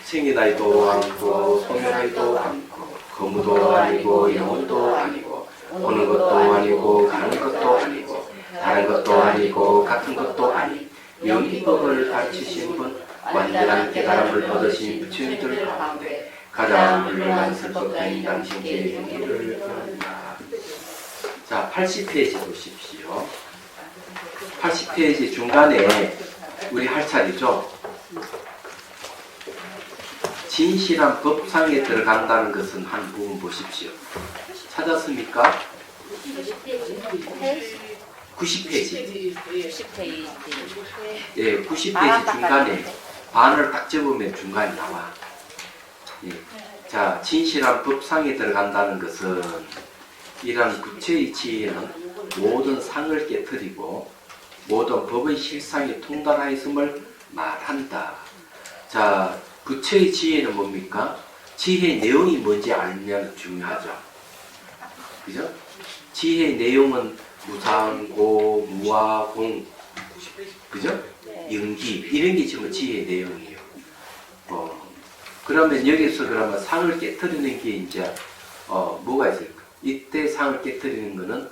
생이나이도 아니고 소멸하이도 아니고 거무도 아니고 영혼도 아니고 오는 것도 아니고 가는 것도 아니고 다른 것도 아니고 같은 것도 아니 영기법을 가르치신 분 완전한 깨달음을 얻으신 부처님들 가운데 가장 훌륭한 설법된 당신께 용기를 구한다. 자, 80페이지 보십시오. 80페이지 중간에 우리 할 차례죠. 진실한 법상에 들어간다는 것은 한 부분 보십시오. 찾았습니까? 90페이지. 90페이지. 예, 90페이지 중간에 반을 딱 접으면 중간에 나와. 예. 자, 진실한 법상에 들어간다는 것은 이러한 부처의 지혜는 모든 상을 깨뜨리고 모든 법의 실상에 통달하였음을 말한다. 자, 부처의 지혜는 뭡니까? 지혜의 내용이 뭔지 알면 중요하죠. 그죠? 지혜의 내용은 무상, 고, 무아, 공, 그죠? 연기 이런 게 지금 지혜의 내용이에요. 그러면 여기서 그러면 상을 깨뜨리는 게 이제 뭐가 있을까? 이때 상을 깨뜨리는 거는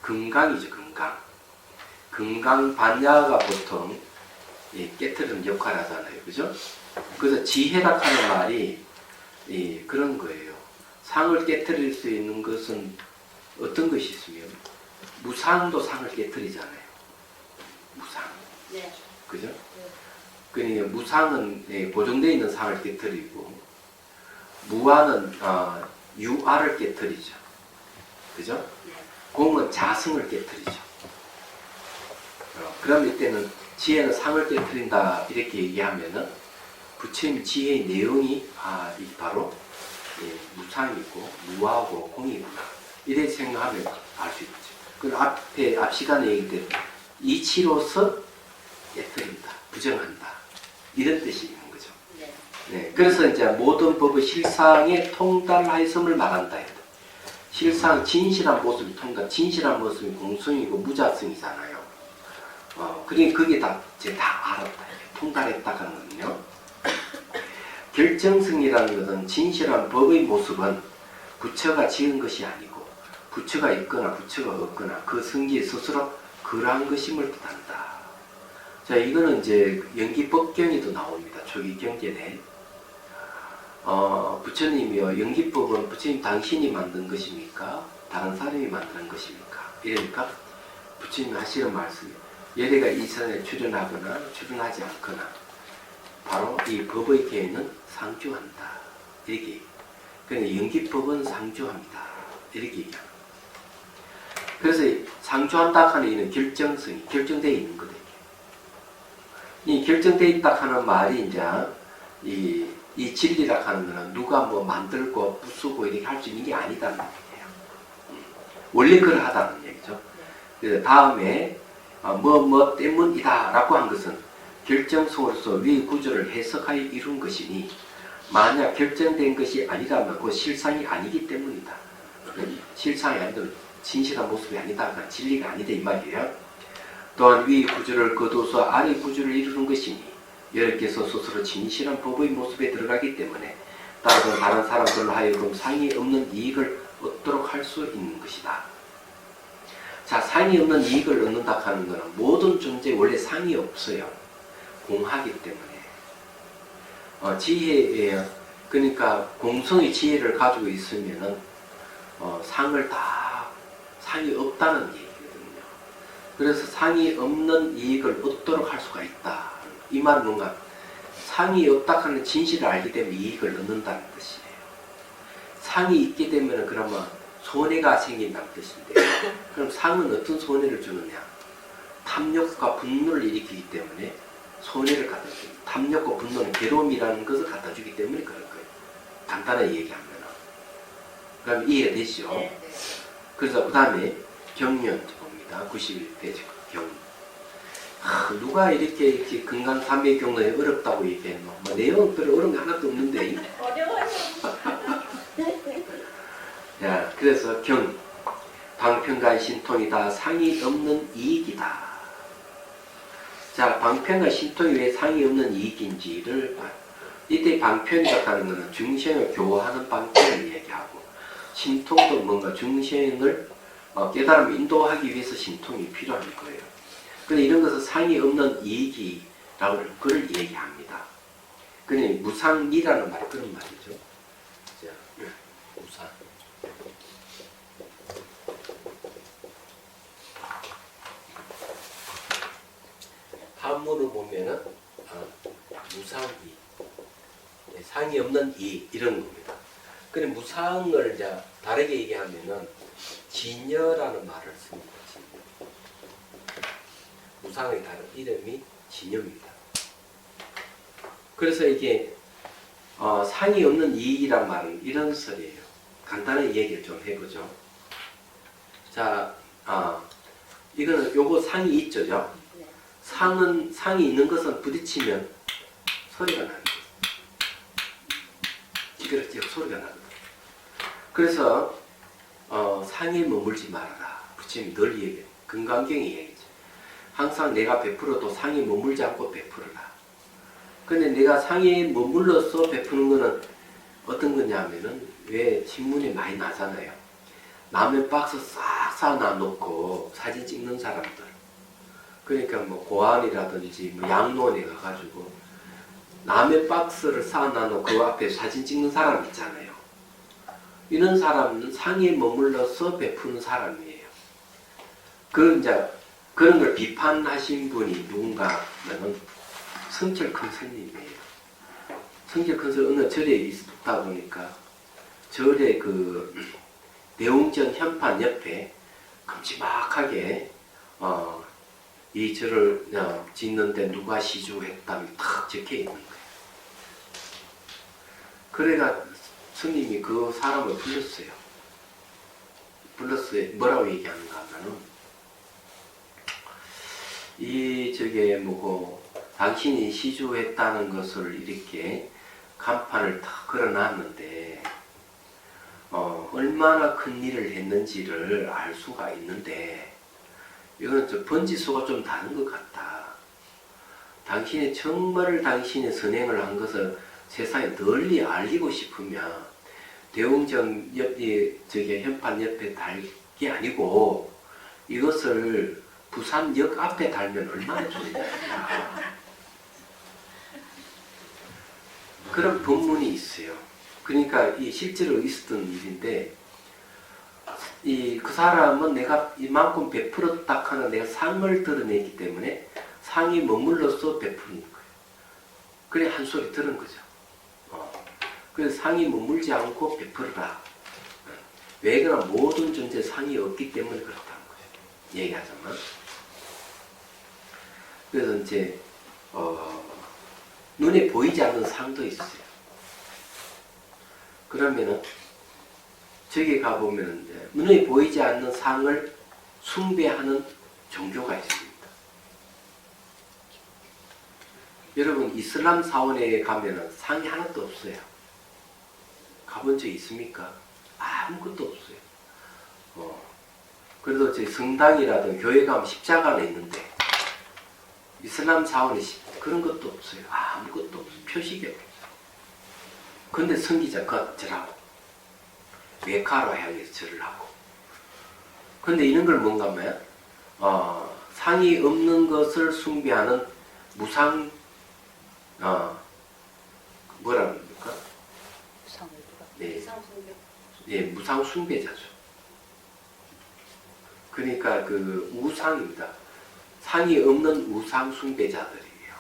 금강이죠. 금강. 금강 반야가 보통 깨뜨리는 역할을 하잖아요. 그죠? 그래서 지혜라 하는 말이 그런 거예요. 상을 깨뜨릴 수 있는 것은 어떤 것이 있으면 무상도 상을 깨뜨리잖아요. 무상. 네. 그죠? 그러니까 무상은 고정되어 있는 상을 깨뜨리고 무아는 유아를 깨뜨리죠. 그죠? 공은 자승을 깨뜨리죠. 그럼 이때는 지혜는 상을 깨뜨린다 이렇게 얘기하면은 부처님 지혜의 내용이 이게 바로 무상이고 무아고 공이구나 이렇게 생각하면 알 수 있죠. 그 앞 시간에 얘기했던 이치로서 깨뜨린다, 부정한다 이런 뜻이 있는 거죠. 네, 그래서 이제 모든 법의 실상에 통달하였음을 말한다. 실상 진실한 모습이 통달, 진실한 모습이 공성이고 무자성이잖아요. 그러니까 그게 다 알았다. 통달했다 하는 거는요. 결정성이라는 것은 진실한 법의 모습은 부처가 지은 것이 아니고 부처가 있거나 부처가 없거나 그 성질 스스로 그러한 것임을 뜻한다. 자, 이거는 이제 연기법경에도 나옵니다. 초기 경전에. 부처님이요, 연기법은 부처님 당신이 만든 것입니까? 다른 사람이 만든 것입니까? 이러니까 부처님이 하시는 말씀이 예래가 이 세상에 출현하거나 출현하지 않거나 바로 이 법의 계에는 상주한다. 이렇게. 그러니까 연기법은 상주합니다. 이렇게 얘기합니다. 그래서 상주한다 하는 이는 결정성이 결정되어 있는 거거든요. 이 결정되어 있다 하는 말이 이제 이 진리라 하는 거는 누가 뭐 만들고 부수고 이렇게 할 수 있는 게 아니다는 얘기예요. 원래 그러하다는 얘기죠. 그래서 다음에 뭐 때문이다 라고 한 것은 결정성으로서 위 구조를 해석하여 이룬 것이니 만약 결정된 것이 아니라면 그 실상이 아니기 때문이다. 실상이 아니면 진실한 모습이 아니다. 진리가 아니다 이 말이에요. 또한 위 구조를 거둬서 아래 구조를 이루는 것이니 여러께서 스스로 진실한 법의 모습에 들어가기 때문에 따라서 다른 사람들로 하여금 상이 없는 이익을 얻도록 할 수 있는 것이다. 자, 상이 없는 이익을 얻는다 하는 것은 모든 존재에 원래 상이 없어요. 공하기 때문에. 지혜에 그러니까 공성의 지혜를 가지고 있으면은 상이 없다는 얘기거든요. 그래서 상이 없는 이익을 얻도록 할 수가 있다. 이 말은 뭔가 상이 없다 하는 진실을 알기 때문에 이익을 얻는다는 뜻이에요. 상이 있게 되면 그러면 손해가 생긴다는 뜻인데 그럼 상은 어떤 손해를 주느냐? 탐욕과 분노를 일으키기 때문에 손해를 갖다 줍니다. 탐욕과 분노는 괴로움이라는 것을 갖다 주기 때문에 그런 거예요. 간단하게 얘기하면. 그럼 이해가 되시죠? 네. 그래서 그 다음에 경련 봅니다. 91페이지 경. 누가 이렇게 금강삼昧 경론에 어렵다고 얘기했노? 뭐 내용 별로 어려운 게 하나도 없는데. 어려워요. 자, 그래서 경. 방편과 신통이 다 상이 없는 이익이다. 자, 방편과 신통이 왜 상이 없는 이익인지를 이때 방편이라는 것은 중생을 교화하는 방편을 얘기하고, 신통도 뭔가 중생을 깨달음 인도하기 위해서 신통이 필요한 거예요. 근데 이런 것은 상이 없는 이익이라고 그걸 얘기합니다. 그러니 무상이라는 말, 그런 말이죠. 자, 무상. 한문을 보면은 무상이, 상이 없는 이 이런 겁니다. 근데 무상을 이제 다르게 얘기하면은 진여라는 말을 씁니다. 진여. 무상의 다른 이름이 진여입니다. 그래서 이게 상이 없는 이익이란 말은 이런 소리예요. 간단하게 얘기를 좀 해보죠. 자, 이거는 요거 상이 있죠. 상이 있는 것은 부딪히면 소리가 납니다. 그렇죠. 소리가 납니다. 그래서 상에 머물지 말아라. 부처님이 늘 얘기해요. 금강경이 얘기죠. 항상 내가 베풀어도 상에 머물지 않고 베풀어라. 근데 내가 상에 머물러서 베푸는 거는 어떤 거냐면은, 왜 신문에 많이 나잖아요. 라면 박스 싹 쌓아놓고 사진 찍는 사람들. 그러니까 뭐 고안이라든지 뭐 양로원에 가가지고 라면 박스를 쌓아놓고 그 앞에 사진 찍는 사람 있잖아요. 이런 사람은 상에 머물러서 베푸는 사람이에요. 이제 그런 걸 비판하신 분이 누군가면은 성철 큰 스님이에요. 성철 큰 스님 어느 절에 있다 보니까 절에 그 대웅전 현판 옆에 큼지막하게 이 절을 짓는데 누가 시주했다며 탁 적혀 있는 거예요. 그래가 스님이 그 사람을 불렀어요. 뭐라고 얘기하는가 하면은, 당신이 시주했다는 것을 이렇게 간판을 탁 걸어놨는데, 얼마나 큰 일을 했는지를 알 수가 있는데, 이건 번지수가 좀 다른 것 같다. 당신의 선행을 한 것을 세상에 널리 알리고 싶으면 대웅전 현판 옆에 달게 아니고 이것을 부산역 앞에 달면 얼마나 좋냐. 그런 법문이 있어요. 그러니까 이 실제로 있었던 일인데, 그 사람은 내가 이만큼 베풀었다 하는 내가 상을 드러내기 때문에 상이 머물러서 베푸는 거예요. 그래 한 소리 들은 거죠. 그래서 상이 머물지 않고 베풀어라. 왜 그러나 모든 존재 상이 없기 때문에 그렇다는 거예요. 얘기하자면. 그래서 이제 눈에 보이지 않는 상도 있어요. 그러면은 저기 가보면 이제 눈에 보이지 않는 상을 숭배하는 종교가 있습니다. 여러분 이슬람 사원에 가면은 상이 하나도 없어요. 가본 적 있습니까? 아무것도 없어요. 그래도 제 성당이라든 교회 가면 십자가는 있는데 이슬람 사원에 그런 것도 없어요. 아무것도 없어요. 표식이 없어요. 근데 성기자가 절하고 메카로 향해서 절을 하고. 근데 이런 걸 뭔가 하면 상이 없는 것을 숭배하는 무상 뭐라 합니까? 네. 예, 무상 숭배자죠. 그러니까 그 우상입니다. 상이 없는 우상 숭배자들이에요.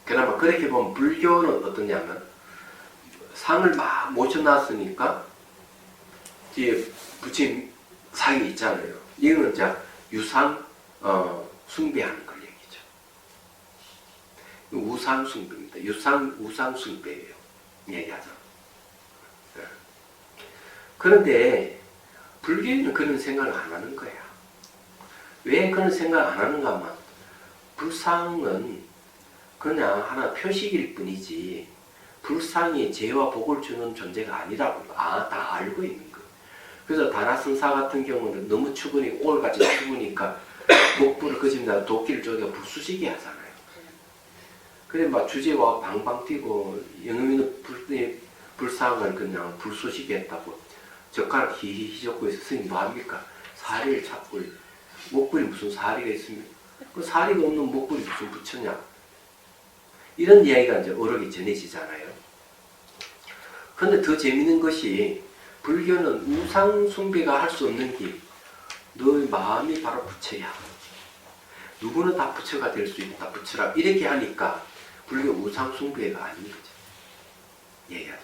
그나마 그렇게 보면 불교는 어떠냐면 상을 막 모셔놨으니까 뒤에 부처님 상이 있잖아요. 이거는 이제 유상 숭배하는 걸 얘기죠. 우상 숭배입니다. 우상 숭배예요. 얘기하자. 그런데 불교에는 그런 생각을 안 하는 거야. 왜 그런 생각을 안 하는가 하면 불상은 그냥 하나 표식일 뿐이지 불상이 죄와 복을 주는 존재가 아니라고 다 알고 있는 거예요. 그래서 다라승사 같은 경우는 너무 추구니 올같이 추구니까 복부를 거집니다 도끼를 쪼개가 불쑤시게 하잖아요. 그래 막 주제와 방방 뛰고 영웅이는 불상을 그냥 불쏘시개 했다고 젓가락 히히 휘젓고 있어. 스님 뭐합니까? 사리를 찾고 목걸이 무슨 사리가 있습니까? 그 사리가 없는 목걸이 무슨 부처냐? 이런 이야기가 이제 어록이 전해지잖아요. 그런데 더 재밌는 것이 불교는 우상 숭배가 할 수 없는 길. 너의 마음이 바로 부처야. 누구는 다 부처가 될 수 있다. 부처라. 이렇게 하니까 불교 우상 숭배가 아닌 거죠. 얘기하죠.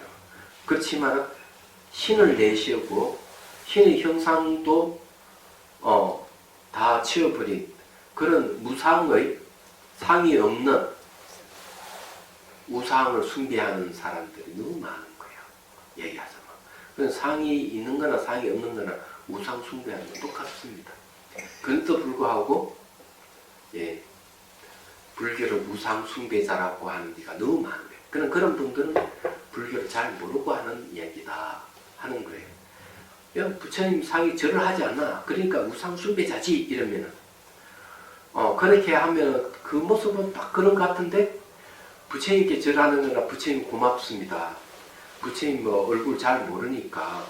그렇지만 신을 내세우고 신의 형상도 다 치워버린 그런 무상의 상이 없는 우상을 숭배하는 사람들이 너무 많은 거예요. 얘기하자면. 그래서 상이 있는 거나 상이 없는 거나 우상 숭배하는 건 똑같습니다. 그런데도 불구하고 예, 불교를 우상 숭배자라고 하는 데가 너무 많은 거예요. 그런 분들은 불교를 잘 모르고 하는 이야기다 하는 거예요. 야, 부처님 상이 절을 하지 않나? 그러니까 우상 숭배자지 이러면은 그렇게 하면 그 모습은 딱 그런 것 같은데 부처님께 절하는 거나 부처님 고맙습니다. 부처님 뭐 얼굴 잘 모르니까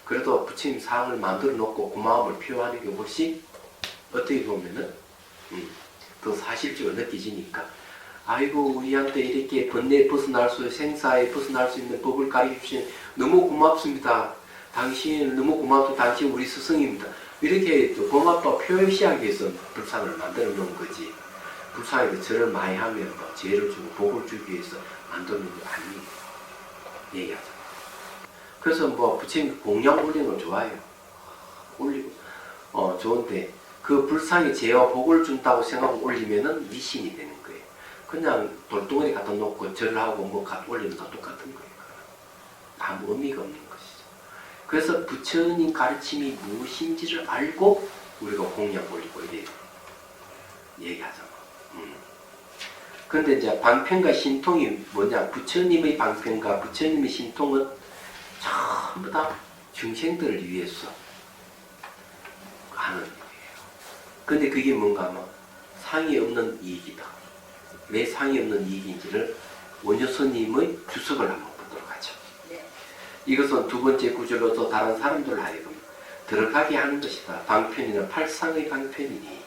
그래도 부처님 상을 만들어 놓고 고마움을 표하는 게 훨씬 어떻게 보면은 더 사실적으로 느껴지니까 아이고 우리한테 이렇게 번뇌에 벗어날 수 생사에 벗어날 수 있는 법을 가르쳐 주신 너무 고맙습니다. 당신 너무 고맙습니다. 당신 우리 스승입니다. 이렇게 고맙다고 표시하기 위해서 불상을 만들어 놓은 거지. 불상에서 절을 많이 하면 뭐 죄를 주고 복을 주기 위해서 만드는 게 아니에요. 얘기하죠. 그래서 뭐 부처님 공양 올리는 건 좋아요. 올리고 좋은데 그 불상이 죄와 복을 준다고 생각하고 올리면은 미신이 되는 거예요. 그냥 돌덩어리 갖다 놓고 절을 하고 뭐 올리는 거 똑같은 거예요. 아무 의미가 없는 것이죠. 그래서 부처님 가르침이 무엇인지를 알고 우리가 공양 올리고 이래 얘기하잖아. 그런데 이제 방편과 신통이 뭐냐? 부처님의 방편과 부처님의 신통은 전부 다 중생들을 위해서 하는 일이에요. 근데 그게 뭔가 하면 상이 없는 이익이다. 왜 상이 없는 이익인지를 원효스님의 주석을 한번 보도록 하죠. 이것은 두 번째 구절로서 다른 사람들 하여금 들어가게 하는 것이다. 방편이나 팔상의 방편이니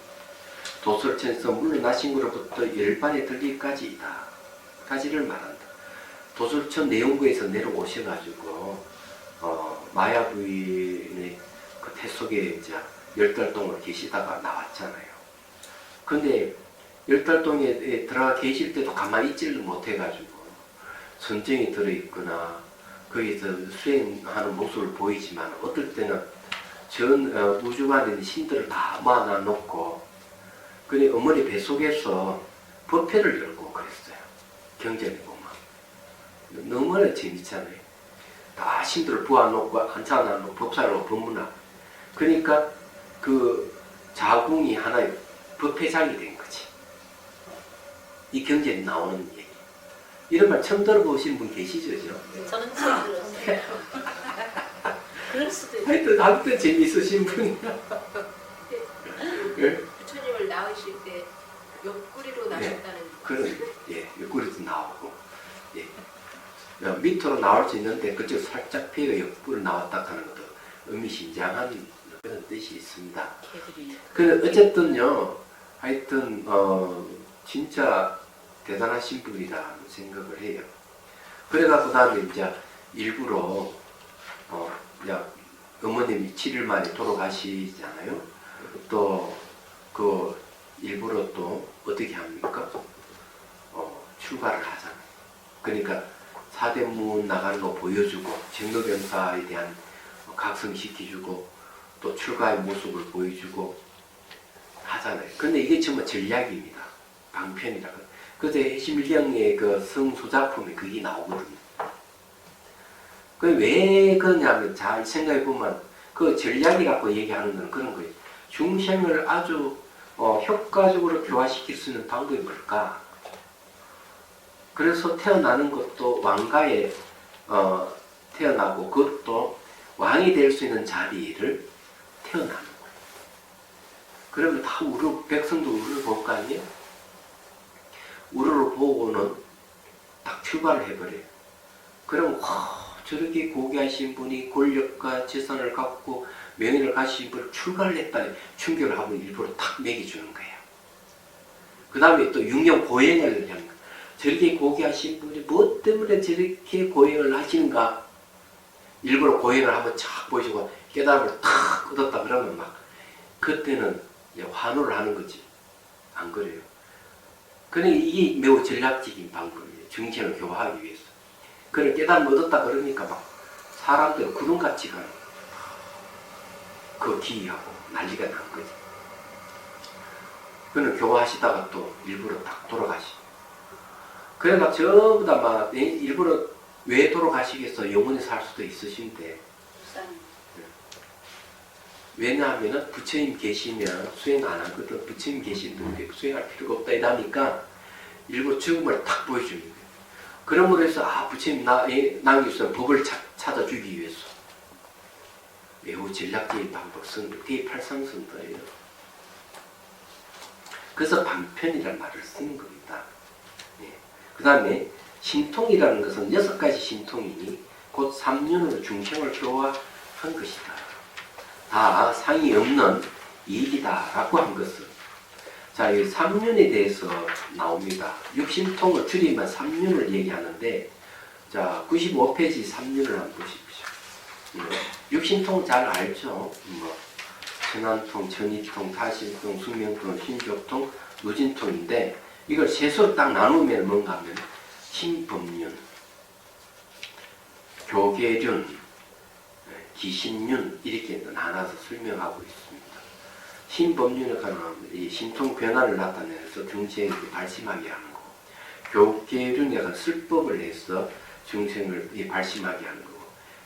도솔천에서 물러나신 것으로부터 열반에 들기까지이다. 까지를 말한다. 도솔천 내용구에서 내려오셔가지고 마야 부인의 그 태 속에 이제 10달 동안 계시다가 나왔잖아요. 근데 10달 동에 들어가 계실 때도 가만히 있지를 못해가지고 선정이 들어있거나 거기서 수행하는 모습을 보이지만 어떨 때는 전 우주관에 있는 신들을 다 모아놔놓고 그니 어머니 뱃속에서 법회를 열고 그랬어요. 경전에 보면. 너무나 재밌잖아요. 다 신들을 부어놓고 앉혀놓고 법사로 법문하고. 그러니까 그 자궁이 하나의 법회장이 된 거지. 이 경전에 나오는 얘기. 이런 말 처음 들어보신 분 계시죠? 저는 처음 들었어요. 그럴 수도 있어요. 하여튼 아무튼 재미있으신 분이야. 부처님을 낳으실 때 옆구리로 나셨다는 그런 옆구리도 나오고 밑으로 나올 수 있는데 그쪽 살짝 피해가 옆구리로 나왔다 하는 것도 의미심장한 그런 뜻이 있습니다. 그 어쨌든요, 하여튼 진짜 대단하신 분이라는 생각을 해요. 그래갖고 다음에 이제 일부러 그냥 어머님이 7일 만에 돌아가시잖아요. 또 그 일부러 또 어떻게 합니까? 출가를 하잖아요. 그러니까 사대문 나가는 거 보여주고 정로변사에 대한 각성시켜주고 또 출가의 모습을 보여주고 하잖아요. 근데 이게 정말 전략입니다. 방편이라고. 그래서 해심일경의 그 성수작품에 그게 나오거든요. 그 왜 그러냐면 잘 생각해보면 그 전략이 갖고 얘기하는 건 그런 거예요. 중생을 아주 효과적으로 교화시킬 수 있는 방법이 뭘까? 그래서 태어나는 것도 왕가에 태어나고 그것도 왕이 될 수 있는 자리를 태어나는 거예요. 그러면 다 백성도 우르르 볼 거 아니에요? 우러를 보고는 딱 출발을 해버려요. 그럼 저렇게 고귀하신 분이 권력과 재산을 갖고 명예를 가지신 분을 출가를 했다니 충격을 하면 일부러 탁 매겨주는 거예요. 그 다음에 또 육령 고행을 하는 거예요. 저렇게 고귀하신 분이 뭐 때문에 저렇게 고행을 하시는가, 일부러 고행을 한번 쫙 보여주고 깨달음을 탁 얻었다 그러면 막 그때는 이제 환호를 하는 거지. 안 그래요? 그러니까 이게 매우 전략적인 방법이에요. 정신을 교화하기 위해서. 그런 깨달음을 얻었다 그러니까 막 사람들 구름같이 가는 그 기이하고 난리가 난 거지. 그는 교화하시다가 또 일부러 딱 돌아가시고. 그러니까 전부 다 막 일부러 왜 돌아가시겠어? 영원히 살 수도 있으신데. 왜냐하면 부처님 계시면 수행 안 하거든. 부처님 계시는데 수행할 필요가 없다 이러니까 일부러 죽음을 탁 보여주는 거예요. 그러므로 해서 부처님 남기서 법을 찾아주기 위해서 매우 전략적인 방법 쓴 게 되게 팔상선도예요. 그래서 방편이라는 말을 쓰는 겁니다. 그 다음에 신통이라는 것은 6가지 신통이니 곧 삼륜으로 중생을 교화한 것이다. 다 상이 없는 이익이다라고 한 것은, 자, 이 삼륜에 대해서 나옵니다. 육신통을 줄이면 삼륜을 얘기하는데, 자, 95페이지 삼륜을 한번 보십시오. 육신통 잘 알죠? 천안통, 천이통, 타신통, 숙명통, 신족통, 무진통인데, 이걸 세수로 딱 나누면 뭔가 하면 신법륜, 교계륜, 기신륜 이렇게 나눠서 설명하고 있습니다. 신법륜에 관한 이 신통 변화를 나타내서 중생을 발심하게 하는 거고, 교계륜에 관한 슬법을 해서 중생을 발심하게 하는 거고,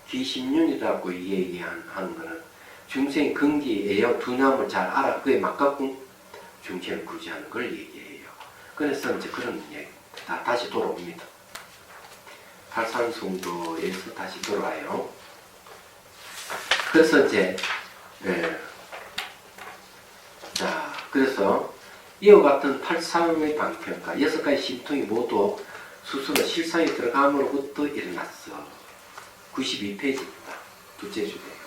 기신륜이라고 얘기하는 거는 중생의 근기에요 두념을 잘 알아 그에 맞갖고 중생을 구제하는 걸 얘기해요. 그래서 이제 그런 얘기 다시 돌아옵니다. 팔상성도에서 다시 돌아와요. 그래서 이제 자, 그래서 이와 같은 팔상의 방편과 6가지 신통이 모두 스스로 실상에 들어감으로부터 일어났어. 92페이지입니다. 둘째 주제예요.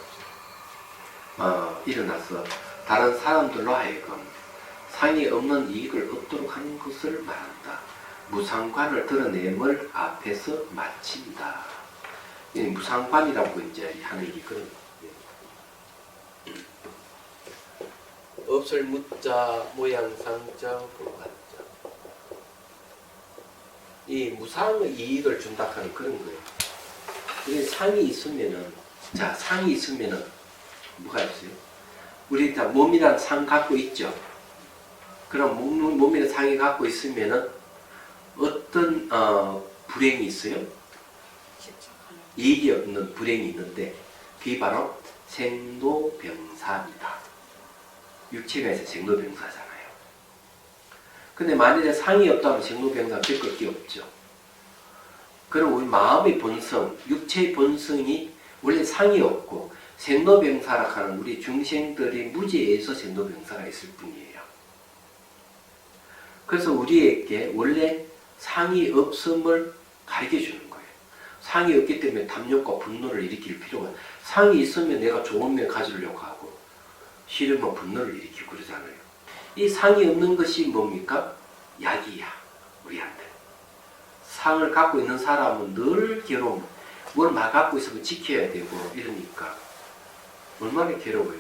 일어나서 다른 사람들로 하여금 상이 없는 이익을 얻도록 하는 것을 말한다. 무상관을 드러냄을 앞에서 마친다. 이 무상관이라고 이제 하는 게 그런 거예요. 없을 무자, 모양상자, 불관자. 이 무상의 이익을 준다 하는 그런 거예요. 이게 상이 있으면은, 자, 상이 있으면은 뭐가 있어요? 우리 다 몸이란 상 갖고 있죠? 그럼 몸이란 상이 갖고 있으면은 어떤 불행이 있어요? 이익이 없는 불행이 있는데 그게 바로 생로병사입니다. 육체가 있어서 생로병사잖아요. 근데 만일에 상이 없다면 생로병사 겪을 게 없죠. 그럼 우리 마음의 본성, 육체의 본성이 원래 상이 없고 생로병사라 하는 우리 중생들이 무지에서 생로병사가 있을 뿐이에요. 그래서 우리에게 원래 상이 없음을 가르쳐 주는 거예요. 상이 없기 때문에 탐욕과 분노를 일으킬 필요가 없어요. 상이 있으면 내가 좋은 면 가지려고 하고 싫으면 분노를 일으키고 그러잖아요. 이 상이 없는 것이 뭡니까? 약이야, 우리한테. 상을 갖고 있는 사람은 늘 괴로움, 뭘 막 갖고 있으면 지켜야 되고 이러니까 얼마나 괴로워요.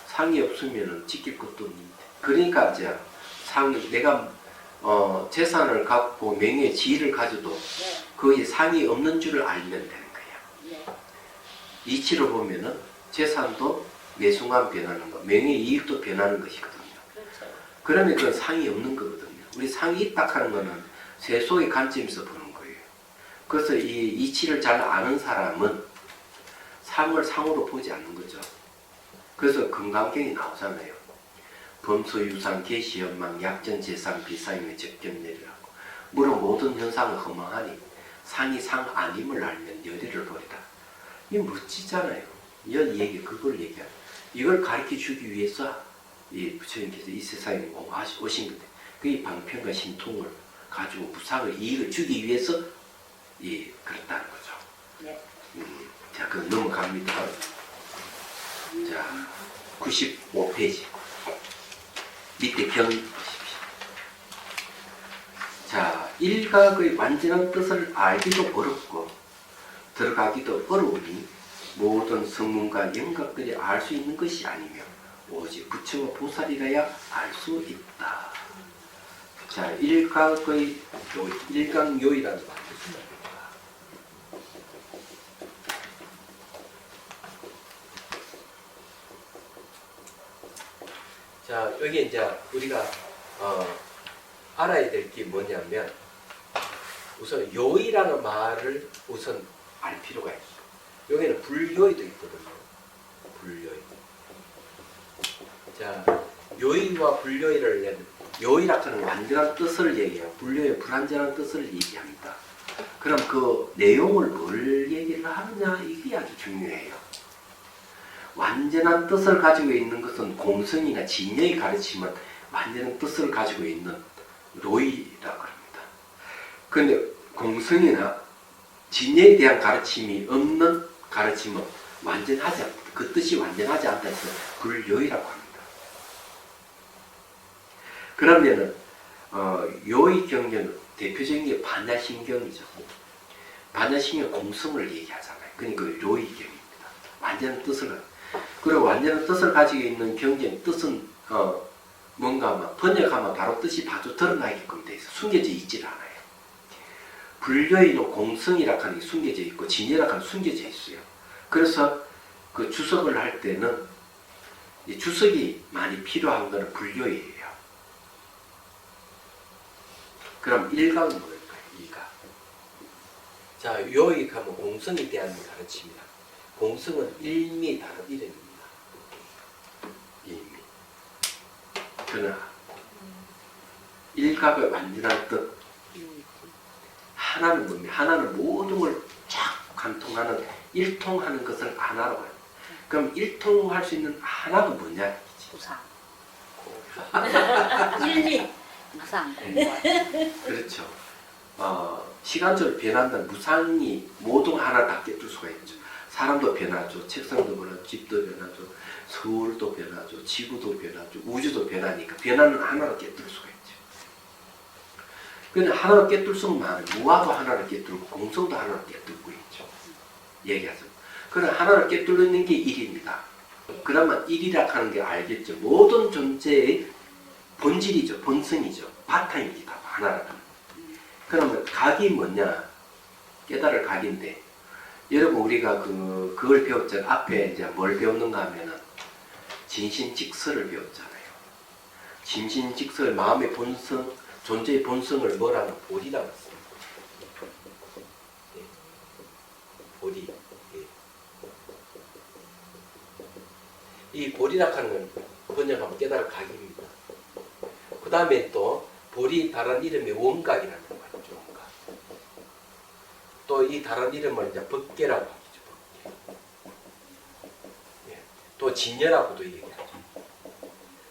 상이 없으면 지킬 것도 없는데. 그러니까 이제 내가 재산을 갖고 명예, 지위를 가져도 거기에 상이 없는 줄을 알면 되는 거야. 이치로 보면은 재산도 매순간 변하는 거, 명예, 이익도 변하는 것이거든요. 그러면 그건 상이 없는 거거든요. 우리 상이 있다 하는 거는 세속의 관점에서 보는 거예요. 그래서 이 이치를 잘 아는 사람은 상을 상으로 보지 않는 거죠. 그래서 금강경이 나오잖아요. 범소유상, 계시연망, 약전재상, 비상임의 적견내리라고. 물론 모든 현상은 허망하니 상이 상 아님을 알면 열의를 보리다. 이 멋지잖아요. 이 얘기 그걸 얘기하는. 이걸 가르쳐 주기 위해서 이 부처님께서 이 세상에 오신 건데, 그 이 방편과 신통을 가지고 무상을 이익을 주기 위해서 예, 그렇다는 거죠. 네. 자, 그럼 넘어갑니다. 자, 95페이지. 밑에 경 보십시오. 자, 일각의 완전한 뜻을 알기도 어렵고 들어가기도 어려우니 모든 성문과 영각들이 알 수 있는 것이 아니며 오직 부처와 보살이라야 알 수 있다. 자, 일각의 일각요이라는 말. 자, 여기 이제 우리가 알아야 될 게 뭐냐면 우선 요이라는 말을 우선 알 필요가 있어. 여기는 불요이도 있거든요. 불요이. 자, 요이와 불요이를 얘기하면 요이라고 하는 완전한 뜻을 얘기해요. 불요의 불완전한 뜻을 얘기합니다. 그럼 그 내용을 뭘 얘기를 하느냐 이게 아주 중요해요. 완전한 뜻을 가지고 있는 것은 공성이나 진여의 가르침은 완전한 뜻을 가지고 있는 로이라고 합니다. 그런데 공성이나 진여에 대한 가르침이 없는 가르침은 완전하지 않다. 그 뜻이 완전하지 않다 해서 불요이라고 합니다. 그러면은 요의 경계는 대표적인 게 반야신경이죠. 반야신경 공성을 얘기하잖아요. 그러니까 요의 경입니다. 완전한 뜻을 그리고 완전한 뜻을 가지고 있는 경계는 뜻은 뭔가 막 번역하면 바로 뜻이 바로 드러나게끔 돼 있어. 숨겨져 있질 않아요. 불교에도 공성이라 하는 게 숨겨져 있고 진여라 하는 게 숨겨져 있어요. 그래서 그 주석을 할 때는 이 주석이 많이 필요한 것은 불교예요. 그럼 일각은 뭘까요? 일각. 자, 요익하면 공성에 대한 가르침이다. 공성은 일미 다른 이름입니다. 일미. 그러나 일각의 완전한 뜻. 하나는 뭡니까? 하나는 모든 걸 쫙 관통하는 일통하는 것을 하나로 해요. 그럼 일통할 수 있는 하나가 뭐냐? 무상. 일리. 무상. 그렇죠. 시간적으로 변한다는 무상이 모든 하나 다 깨뜨릴 수가 있죠. 사람도 변하죠. 책상도 변하죠. 집도 변하죠. 서울도 변하죠. 지구도 변하죠. 우주도 변하니까 변하는 하나로 깨뜨릴 수가 있죠. 그런데 하나로 깨뜨릴 수는 많아요. 무아도 하나로 깨뜨리고 공성도 하나로 깨뜨리고 있죠. 얘기하죠. 그럼 하나를 깨뜨리는 게 일입니다. 그러면 일이라 하는 게 알겠죠. 모든 존재의 본질이죠. 본성이죠. 바탕입니다. 하나라는. 그러면 각이 뭐냐? 깨달을 각인데 여러분 우리가 그걸 배웠잖아요. 앞에 이제 뭘 배웠는가 하면은 진신직설을 배웠잖아요. 진신직설 마음의 본성, 존재의 본성을 뭐라고 보리라고 했습니다. 예. 보리. 예. 이 보리라 하는 건 번역하면 깨달을 각입니다. 그 다음에 또 보리 다른 이름이 원각이라는 말이죠. 원각. 또 이 다른 이름을 이제 법계라고 하죠. 법계. 예. 또 진여라고도 얘기하죠.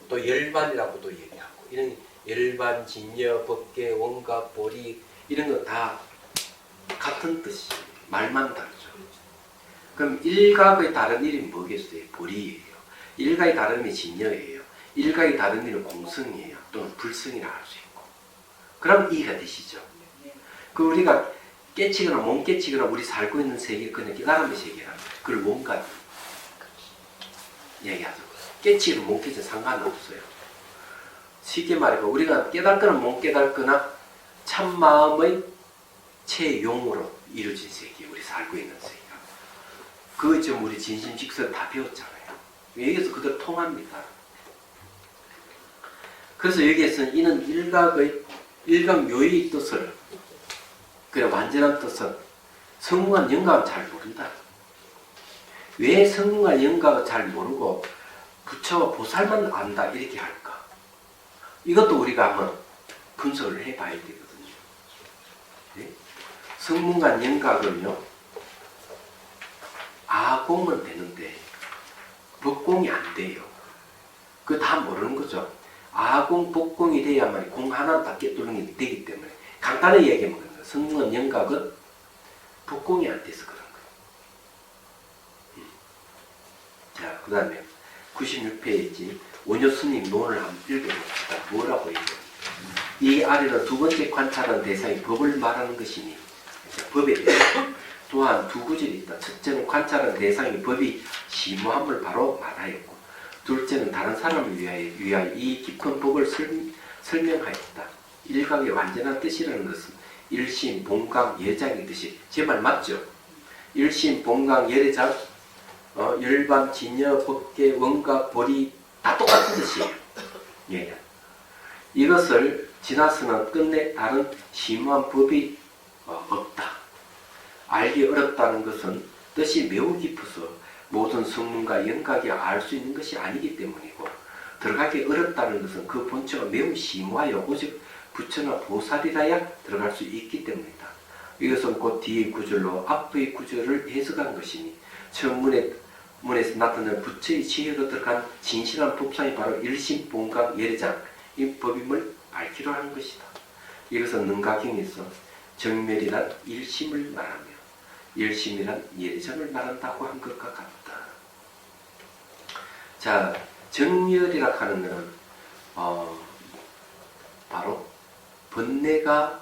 또 열반이라고도 얘기하고 이런 열반, 진여, 법계, 원각, 보리 이런 거 다 같은 뜻이 말만 다르죠. 그럼 일각의 다른 이름이 뭐겠어요? 보리예요. 일각의 다른 이름이 진여예요. 일각의 다른 이름은 공성이에요. 또는 불성이라 할 수 있고. 그럼 이해가 되시죠? 그 우리가 깨치거나 못 깨치거나 우리 살고 있는 세계 그냥 깨달음의 세계라. 그걸 원각 얘기하죠. 깨치거나 못 깨치거나 상관없어요. 쉽게 말해서 우리가 깨닫거나 못 깨닫거나 참마음의 체용으로 이루어진 세계, 우리 살고 있는 세계가. 그거 지금 우리 진심직설 다 배웠잖아요. 여기서 그대로 통합니다. 그래서 여기에서는 이는 일각묘의 뜻을 그래 완전한 뜻은 성공한 영각을 잘 모른다. 왜 성공한 영각을 잘 모르고 부처와 보살만 안다 이렇게 할까? 이것도 우리가 한번 분석을 해봐야 되거든요. 네? 성문관 영각은요 아공은 되는데 법공이 안 돼요. 그거 다 모르는 거죠. 아공, 법공이 돼야만 공 하나 다 깨뚫는 게 되기 때문에 간단하게 얘기하면 그런 거예요. 성령은 영각은 복공이 안 돼서 그런 거예요. 자, 그 다음에 96페이지 원효스님 논을 한번 읽어봅시다. 뭐라고 얘기해요? 이 아래는 두 번째 관찰한 대상이 법을 말하는 것이니 법에 대해서 또한 두 구절이 있다. 첫째는 관찰한 대상이 법이 심오함을 바로 말하였고 둘째는 다른 사람을 위하여 이 깊은 법을 설명하였다. 일각의 완전한 뜻이라는 것은 일심, 본강, 예장의 뜻이 제 말 맞죠? 일심, 본강, 예장, 열반, 진여, 법계, 원각, 보리 다 똑같은 뜻이에요. 예. 이것을 지나서는 끝내 다른 심오한 법이 없다. 알기 어렵다는 것은 뜻이 매우 깊어서 모든 성문과 영각이 알 수 있는 것이 아니기 때문이고 들어가기 어렵다는 것은 그 본체가 매우 심오하여 오직 부처나 보살이라야 들어갈 수 있기 때문이다. 이것은 곧 뒤의 구절로 앞의 구절을 해석한 것이니 처음 문에서 나타난 부처의 지혜로 들어간 진실한 법상이 바로 일심, 본강, 예례장 이 법임을 밝히려 하는 것이다. 이것은 능가경에서 정멸이란 일심을 말하며 일심이란 예례장을 말한다고 한 것과 같다. 자, 정멸이라 하는 것은 바로 번뇌가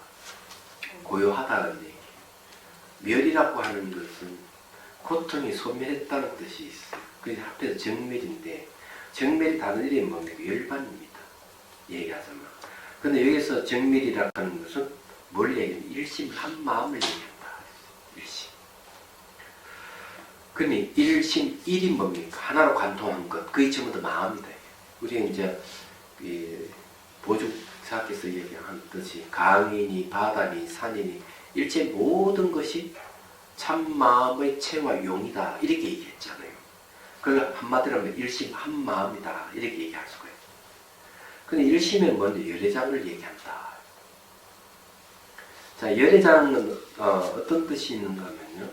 고요하다는 얘기예요. 멸이라고 하는 것은 고통이 소멸했다는 뜻이 있어요. 그래서 합해서 정멸인데 정멸이 다른 이름이 뭡니까? 열반입니다. 얘기하자면. 근데 여기서 정멸이라 하는 것은 뭘 얘기하면 일심 한 마음을 얘기한다. 일심. 그러니 일심 일이 뭡니까? 하나로 관통한 것. 그게 전부 다 마음이다. 우리가 이제 보죽사께서 얘기하듯이 강이니 바다니 산이니 일체 모든 것이 참 마음의 체와 용이다. 이렇게 얘기했잖아요. 그걸 한마디로 하면 일심 한 마음이다. 이렇게 얘기할 수가 있어요. 근데 일심은 먼저 열애장을 얘기한다. 자, 열애장은 어떤 뜻이 있는가 하면요.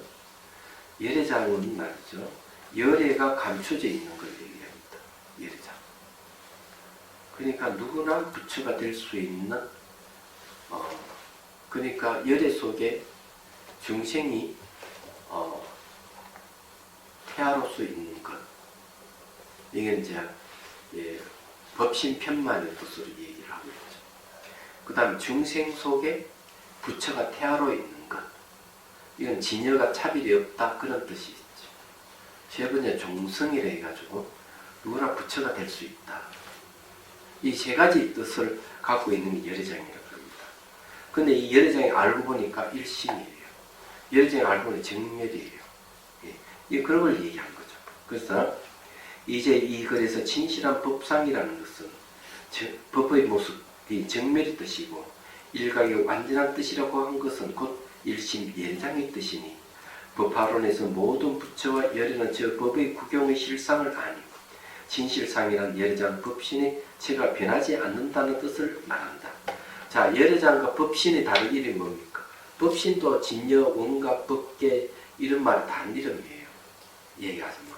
열애장은 말이죠. 열애가 감춰져 있는 걸 얘기합니다. 열애장. 그러니까 누구나 부처가 될 수 있는 그러니까 열애 속에 중생이 태아로서 있는 것. 이게 이제 법신편만의 뜻으로 얘기를 하고 있죠. 그 다음 중생 속에 부처가 태아로 있는 것. 이건 진여가 차별이 없다 그런 뜻이 있죠. 세 번째 종성이라 해가지고 누구나 부처가 될 수 있다. 이 세 가지 뜻을 갖고 있는 게 열애장이라고 합니다. 근데 이 열애장이 알고 보니까 일심이에요. 열애장이 알고 보니 정멸이에요. 예. 그런 걸 얘기한 거죠. 그래서 이제 이 글에서 진실한 법상이라는 것은 법의 모습이 정멸의 뜻이고 일각의 완전한 뜻이라고 한 것은 곧 일심 예장의 뜻이니 법화론에서 모든 부처와 열애는 저 법의 구경의 실상을 아니고 진실상이란 열애장 법신의 체가 변하지 않는다는 뜻을 말한다. 자, 열애장과 법신의 다른 이름이 뭡니까? 법신도 진여, 원각, 법계 이런 말이 다른 이름이에요. 얘기하지 마.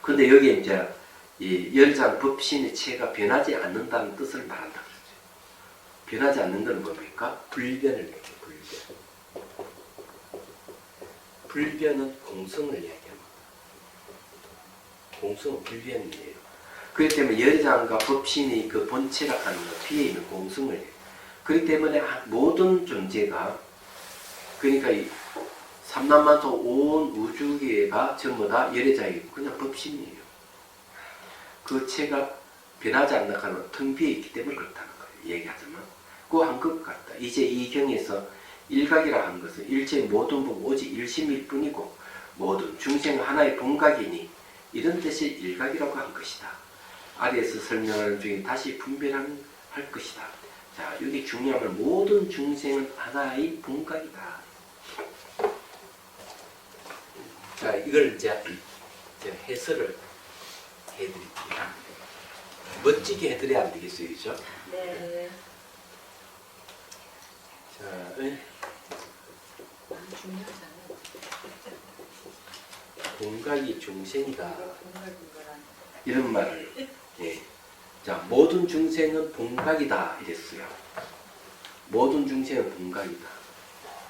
근데 여기에 이제 이 열애장 법신의 체가 변하지 않는다는 뜻을 말한다. 변하지 않는 건 뭡니까? 불변을 얘기해요. 불변은 공성을 얘기합니다. 공성은 불변이에요. 그렇기 때문에 열애장과 법신이 그 본체라 하는 것, 뒤에 있는 공성을 얘기해요. 그렇기 때문에 모든 존재가 그러니까 이 삼남만소 온 우주계가 전부 다 열애장이고 그냥 법신이에요. 그 체가 변하지 않는 하는 텅 비어 있기 때문에 그렇다는 거예요. 얘기하자면. 그 한 것 같다. 이제 이 경에서 일각이라 하는 것은 일체 모든 법 오직 일심일 뿐이고 모든 중생 하나의 본각이니 이런 뜻의 일각이라고 한 것이다. 아래에서 설명하는 중에 다시 분별할 것이다. 자, 여기 중요한 건 모든 중생은 하나의 본각이다. 자, 이걸 이제 해설을 해드릴게요. 멋지게 해드려야 안 되겠어요, 그죠? 네. 자, 중요하잖아요. 본각이 중생이다. 공갈공갈한. 이런 말을 자, 모든 중생은 본각이다 이랬어요. 모든 중생은 본각이다.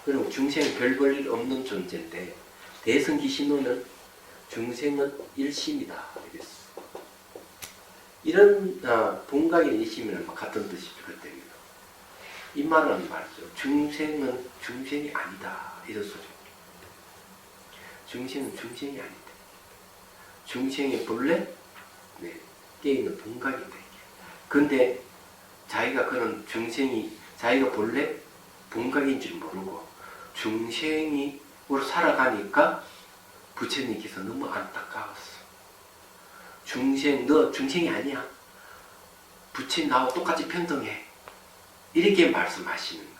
그럼 중생은 별 볼 일 없는 존재인데 대승기 신호는 중생은 일심이다 이랬어. 이런 본각이 일심이는 같은 뜻이거든요. 이 말은 말이죠. 중생은 중생이 아니다 이런 소리. 중생은 중생이 아니다. 중생의 본래 깨있는 본각이다. 근데 자기가 그런 중생이 자기가 본래 본각인 줄 모르고 중생으로 살아가니까 부처님께서 너무 안타까웠어. 너 중생이 아니야. 부처님 나하고 똑같이 평등해. 이렇게 말씀하시는 거예요.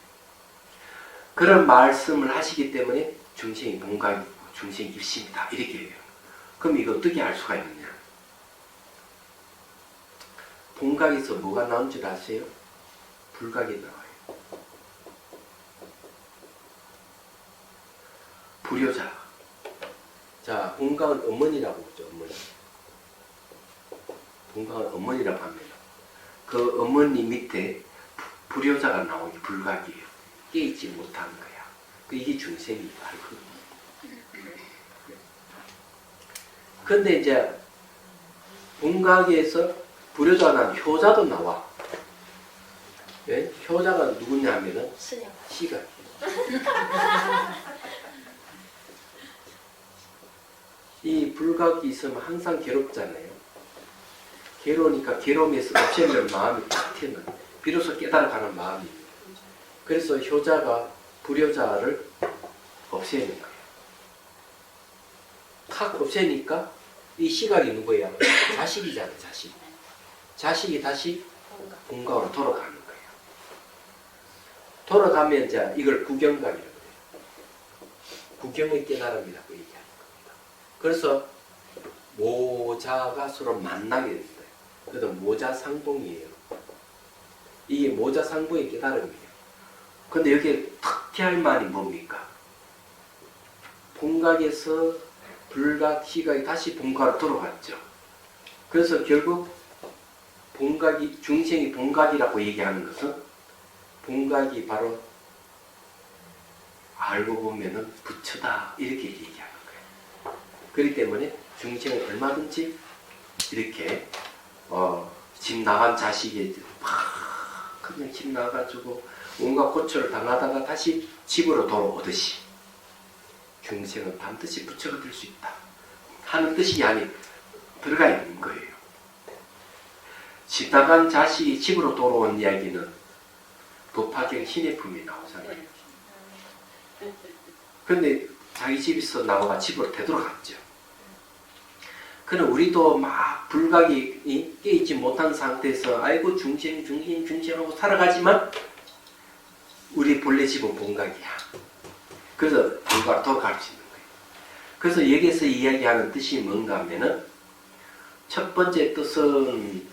그런 말씀을 하시기 때문에 중생이 본각이고 중생이 일심이다. 이렇게 해요. 그럼 이거 어떻게 알 수가 있느냐? 본각에서 뭐가 나온 줄 아세요? 불각이 나와요. 불효자. 자, 본각은 어머니라고 그러죠. 어머니. 본각은 어머니라고 합니다. 그 어머니 밑에 불효자가 나오기 불각이에요. 깨있지 못하는 거야. 이게 중생이 알고. 근데 이제 본각에서 불효자가 난 효자도 나와. 네? 효자가 누구냐 하면은 스님. 시각. 이 불각이 있으면 항상 괴롭잖아요. 괴로우니까 괴로움에서 없애는 마음이 탁 튀는, 비로소 깨달아가는 마음이. 그래서 효자가 불효자를 없애는 거예요. 탁 없애니까 이 시각이 누구야? 자식이잖아, 자식. 자식이 다시 본각으로 돌아가는 거예요. 돌아가면 이제 이걸 구경각이라고 해요. 구경의 깨달음이라고 얘기하는 겁니다. 그래서 모자가 서로 만나게 됐어요. 그래서 모자상봉이에요. 이게 모자상봉의 깨달음이에요. 근데 여기에 특히할 말이 뭡니까? 본각에서 불각, 시각이 다시 본각으로 돌아갔죠. 그래서 결국 본각이, 중생이 본각이라고 얘기하는 것은 본각이 바로 알고 보면은 부처다 이렇게 얘기하는 거예요. 그렇기 때문에 중생은 얼마든지 이렇게 집 나간 자식이 막 그냥 집 나가가지고 온갖 고초를 당하다가 다시 집으로 돌아오듯이 중생은 반드시 부처가 될 수 있다 하는 뜻이 안에 들어가 있는 거예요. 집 나간 자식이 집으로 돌아온 이야기는 도파경 신의 품이 나오잖아요. 근데 자기 집에서 나와 집으로 되돌아갔죠. 그럼 우리도 막 불각이 깨있지 못한 상태에서 아이고 중생하고 살아가지만 우리 본래 집은 본각이야. 그래서 본각으로 돌아갈 수 있는 거예요. 그래서 여기서 이야기하는 뜻이 뭔가 하면은 첫 번째 뜻은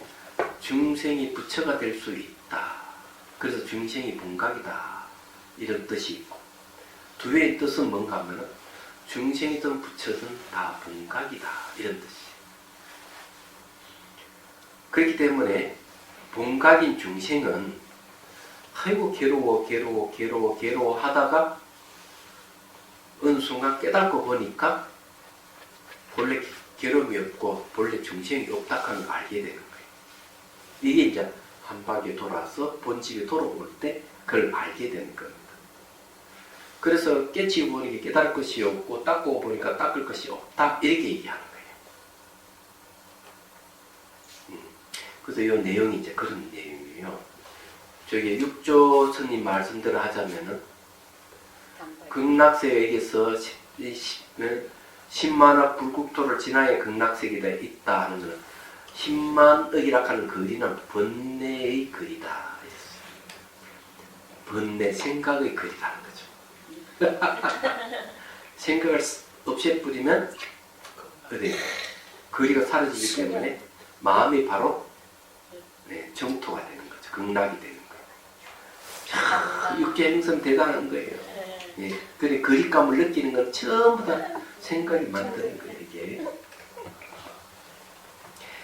중생이 부처가 될 수 있다. 그래서 중생이 본각이다. 이런 뜻이 있고 두 개의 뜻은 뭔가 하면은 중생이든 부처든 다 본각이다. 이런 뜻이에요. 그렇기 때문에 본각인 중생은 아이고 괴로워 하다가 어느 순간 깨닫고 보니까 본래 괴로움이 없고 본래 중생이 없다 하는 걸 알게 되는 거예요. 이게 이제 한 바퀴 돌아서 본집에 돌아올 때 그걸 알게 되는 겁니다. 그래서 깨치고 보니까 깨달을 것이 없고 닦고 보니까 닦을 것이 없다 이렇게 얘기하는 거예요. 그래서 이 내용이 이제 그런 내용이에요. 저기 육조 스님 말씀대로 하자면은 극락세에게서 10만억 불국토를 지나야 극락세계가 있다 하는 것은 10만억이라 하는 거리는 번뇌의 거리다. 번뇌, 생각의 거리라는 거죠. 생각을 없애버리면 거리가 사라지기 때문에 마음이 바로 정토가 되는 거죠. 극락이 되는 거예요. 육계행성 대단한 거예요. 그래 거리감을 느끼는 건 전부 다 생각이 만드는 거예요. 이게.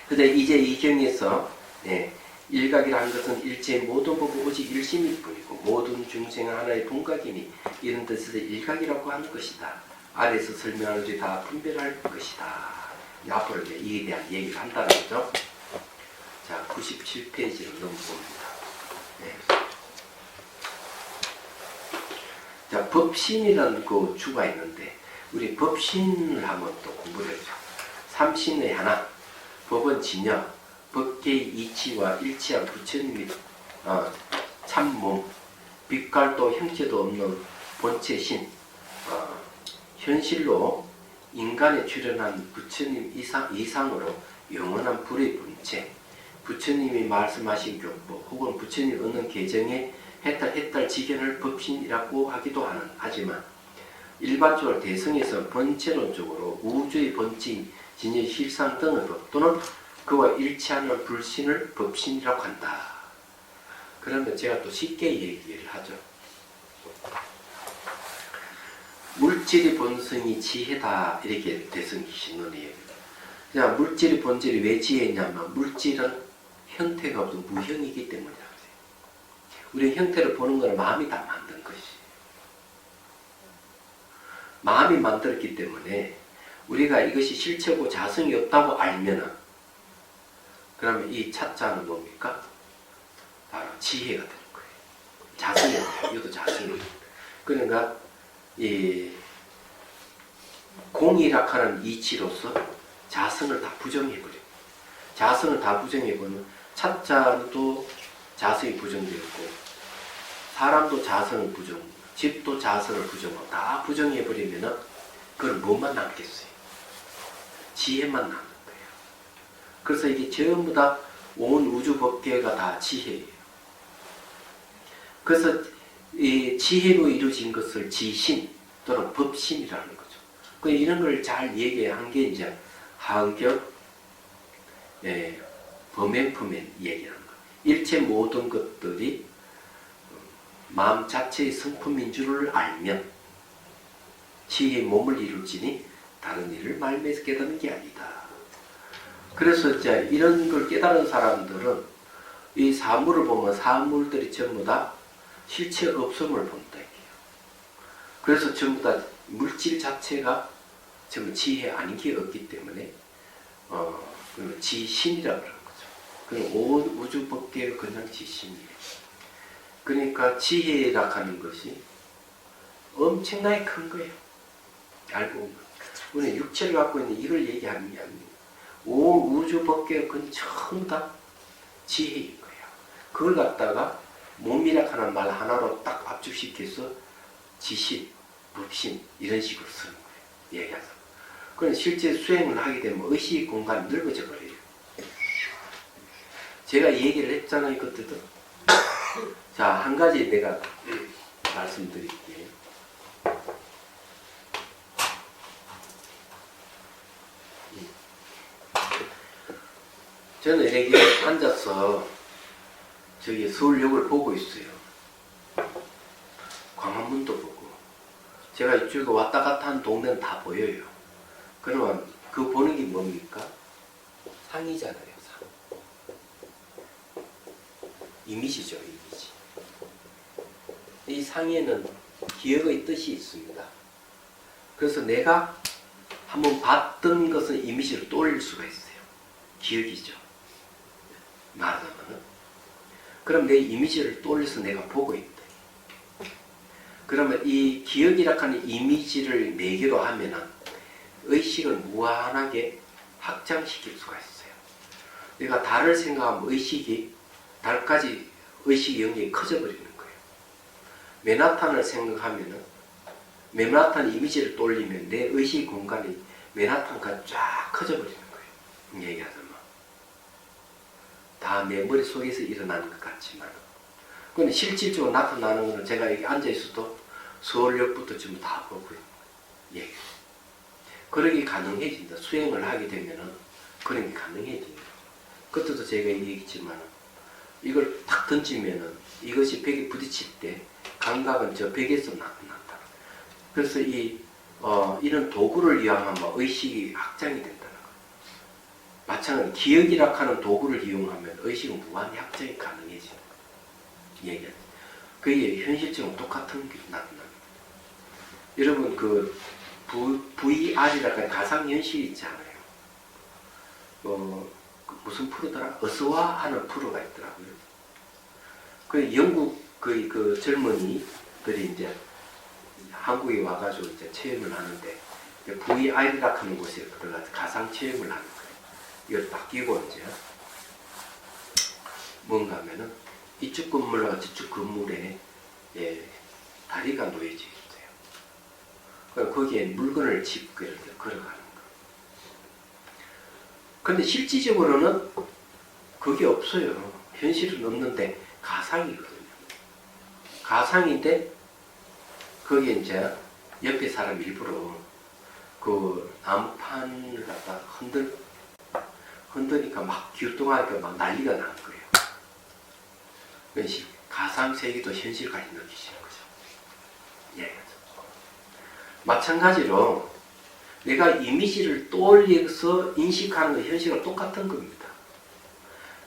근데 이제 이 경에서 네, 일각이라는 것은 일체의 모든 법은 오직 일심일 뿐이고 모든 중생은 하나의 본각이니 이런 뜻에서 일각이라고 하는 것이다. 아래에서 설명한 것이 다 분별할 것이다. 앞으로 이제 이에 대한 얘기를 한다는 거죠. 자, 97페이지로 넘어봅니다. 네. 자, 법신이라는 그 주가 있는데 우리 법신을 한번 또 공부를 해보죠. 삼신의 하나, 법은 진여, 법계의 이치와 일치한 부처님이 참몸, 빛깔도 형체도 없는 본체신, 현실로 인간에 출현한 부처님 이상으로 영원한 불의 본체, 부처님이 말씀하신 교법 혹은 부처님 얻는 계정에 해탈 지견을 법신이라고 하기도 하지만 일반적으로 대성에서 본체론적으로 우주의 본체인 진여 실상 등의 법 또는 그와 일치하는 불신을 법신이라고 한다. 그러면 제가 또 쉽게 얘기를 하죠. 물질의 본성이 지혜다 이렇게 대성기 신론이에요. 그냥 물질의 본질이 왜 지혜냐면 물질은 형태가 없고 무형이기 때문이라고 해요. 우리 형태를 보는 것은 마음이 다 만든 것이. 마음이 만들었기 때문에 우리가 이것이 실체고 자성이 없다고 알면은 그러면 이 차자는 뭡니까? 바로 지혜가 되는 거예요. 자성이 없어요. 이것도 자성이에요. 그러니까 이 공이락하는 이치로서 자성을 다 부정해버려요. 자성을 다 부정해버리면 차자도 자성이 부정되었고 사람도 자성을 부정, 집도 자성을 부정하고 다 부정해버리면 그걸 뭐만 남겠어요? 지혜만 남는 거예요. 그래서 이게 전부 다 온 우주 법계가 다 지혜예요. 그래서 이 지혜로 이루어진 것을 지신 또는 법신이라는 거죠. 이런 걸 잘 얘기한 게 이제 하은격 범행품의 얘기하는 거예요. 일체 모든 것들이 마음 자체의 성품인 줄을 알면 지혜의 몸을 이룰지니 다른 일을 말미에서 깨닫는 게 아니다. 그래서 이제 이런 걸 깨달은 사람들은 이 사물을 보면 사물들이 전부 다 실체 없음을 본다. 그래서 전부 다 물질 자체가 전부 지혜 아닌 게 없기 때문에 지신이라고 그러는 거죠. 그럼 온 우주 법계가 그냥 지신이에요. 그러니까 지혜라 하는 것이 엄청나게 큰 거예요. 알고 보면 우리는 육체를 갖고 있는 이걸 얘기하는 게 아닙니다. 온 우주 법계가 그건 전부 다 지혜인 거예요. 그걸 갖다가 몸이라 하는 말 하나로 딱 압축시켜서 지신, 법신 이런 식으로 쓰는 거예요. 얘기하자. 그럼 실제 수행을 하게 되면 의식 공간이 넓어져 버려요. 제가 얘기를 했잖아요. 그때도. 자, 한 가지 내가 말씀드릴게요. 저는 여기 앉아서 저기 서울역을 보고 있어요. 광화문도 보고. 제가 이쪽에 왔다 갔다 한 동네는 다 보여요. 그러면 그 보는 게 뭡니까? 상이잖아요, 상. 이미지죠, 이미지. 이 상에는 기억의 뜻이 있습니다. 그래서 내가 한번 봤던 것은 이미지로 떠올릴 수가 있어요. 기억이죠. 말하자면은. 그럼 내 이미지를 떠올려서 내가 보고 있다. 그러면 이 기억이라 하는 이미지를 매개로 하면은 의식을 무한하게 확장시킬 수가 있어요. 내가 달을 생각하면 의식이 달까지 의식 영역이 커져버리는 거예요. 맨하탄을 생각하면은 맨하탄 이미지를 떠올리면 내 의식 공간이 맨하탄까지 쫙 커져버리는 거예요. 얘기하자면 다 내 머릿속에서 일어나는 것 같지만 근데 실질적으로 나타나는 것은 제가 여기 앉아있어도 서울역부터 전부 다 보고 있는 거예요. 예. 그러기 가능해진다. 수행을 하게 되면은 그런 게 가능해집니다. 그때도 제가 얘기했지만 이걸 탁 던지면은 이것이 벽에 부딪힐 때 감각은 저 벽에서 나타난다. 그래서 이런 도구를 이용하면 의식이 확장이 된다는 거예요. 마찬가지로 기억이라 하는 도구를 이용하면 의식은 무한 확장이 가능해져. 얘기하죠. 그게 현실적으로 똑같은 게 나타납니다. 여러분 그 VR이라고 하는 가상현실이 있잖아요. 무슨 프로더라? 어서와 하는 프로가 있더라고요. 그 영국 그 젊은이들이 이제 한국에 와가지고 이제 체험을 하는데 VR이라고 하는 곳에 들어가서 가상 체험을 하는 거예요. 이걸 딱 끼고 이제 뭔가 하면은 이쪽 건물과 저쪽 건물에 다리가 놓여져 있어요. 그럼 거기에 물건을 짚고 이렇게 걸어가는 거예요. 근데 실질적으로는 그게 없어요. 현실은 없는데 가상이거든요. 가상인데 거기에 이제 옆에 사람 일부러 그 나무판을 갖다 흔드니까 막 기울동하니까 막 난리가 나는 거예요. 가상 세계도 현실까지 느끼시는 거죠. 예. 마찬가지로 내가 이미지를 떠올려서 인식하는 건 현실과 똑같은 겁니다.